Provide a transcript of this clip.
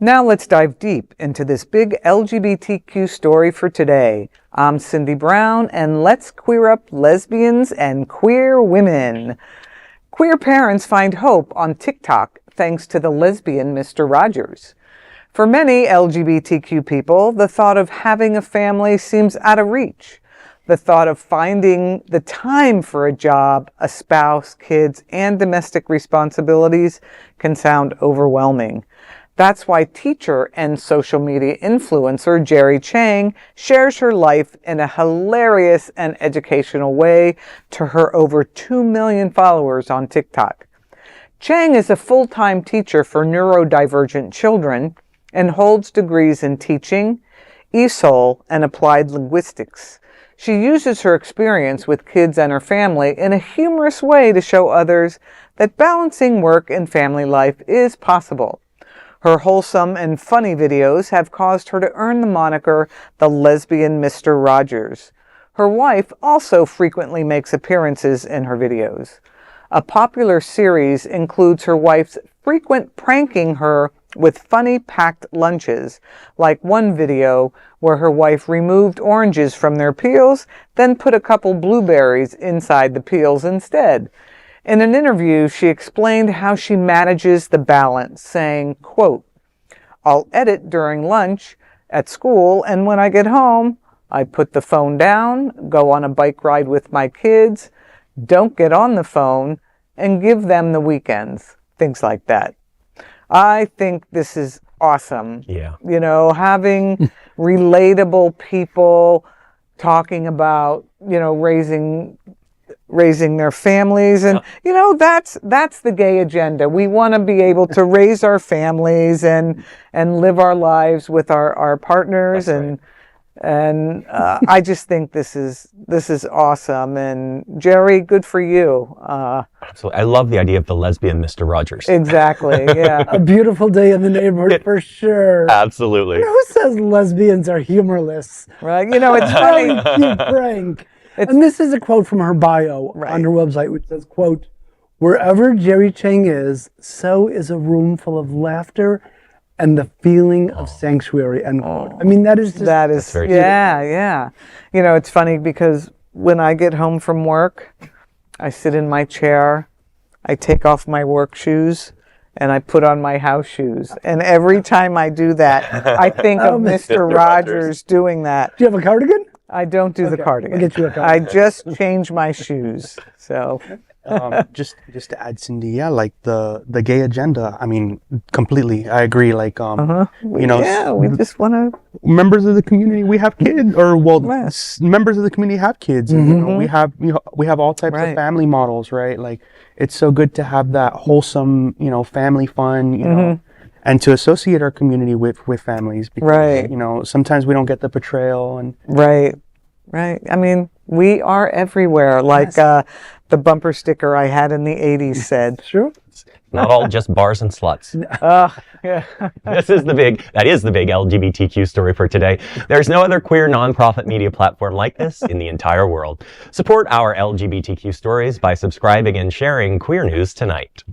Now let's dive deep into this big LGBTQ story for today. I'm Cindy Brown, and let's queer up lesbians and queer women. Queer parents find hope on TikTok thanks to the Lesbian Mr Rogers. For many LGBTQ people, the thought of having a family seems out of reach. The thought of finding the time for a job, a spouse, kids, and domestic responsibilities can sound overwhelming. That's why teacher and social media influencer Jerry Chang shares her life in a hilarious and educational way to her over 2 million followers on TikTok. Chang is a full-time teacher for neurodivergent children and holds degrees in teaching, ESOL, and applied linguistics. She uses her experience with kids and her family in a humorous way to show others that balancing work and family life is possible. Her wholesome and funny videos have caused her to earn the moniker the Lesbian Mr Rogers. Her wife also frequently makes appearances in her videos. A popular series includes her wife's frequent pranking her with funny packed lunches, like one video where her wife removed oranges from their peels, then put a couple blueberries inside the peels instead. In an interview, she explained how she manages the balance, saying, quote, "I'll edit during lunch at school, and when I get home, I put the phone down, go on a bike ride with my kids, don't get on the phone, and give them the weekends." Things like that. I think this is awesome. Yeah. You know, having relatable people talking about, raising their families, and that's the gay agenda. We want to be able to raise our families and live our lives with our partners. That's right. And I just think this is awesome. And Jerry, good for you. Absolutely. I love the idea of the Lesbian Mr. Rogers. Exactly. Yeah. A beautiful day in the neighborhood for sure. Absolutely. Who says lesbians are humorless? Right. It's funny. Cute prank. And this is a quote from her bio on her website, which says, quote, "Wherever Jerry Chang is, so is a room full of laughter and the feeling of sanctuary," end quote. I mean, that is very true. Yeah. It's funny because when I get home from work, I sit in my chair, I take off my work shoes, and I put on my house shoes. And every time I do that, I think of Mr. Rogers doing that. Do you have a cardigan? I don't do the cardigan. We'll get you a cardigan. I just change my shoes. So just to add, Cindy, like the gay agenda, I mean, completely, I agree. Like, we just want to. Members of the community, we have kids, members of the community have kids. And, we have all types of family models, right? Like, it's so good to have that wholesome, family fun, and to associate our community with families. Because, sometimes we don't get the portrayal and. Right. I mean, we are everywhere. Like the bumper sticker I had in the 80s said. Sure. It's not all just bars and sluts. Yeah. That is the big LGBTQ story for today. There's no other queer nonprofit media platform like this in the entire world. Support our LGBTQ stories by subscribing and sharing Queer News Tonight.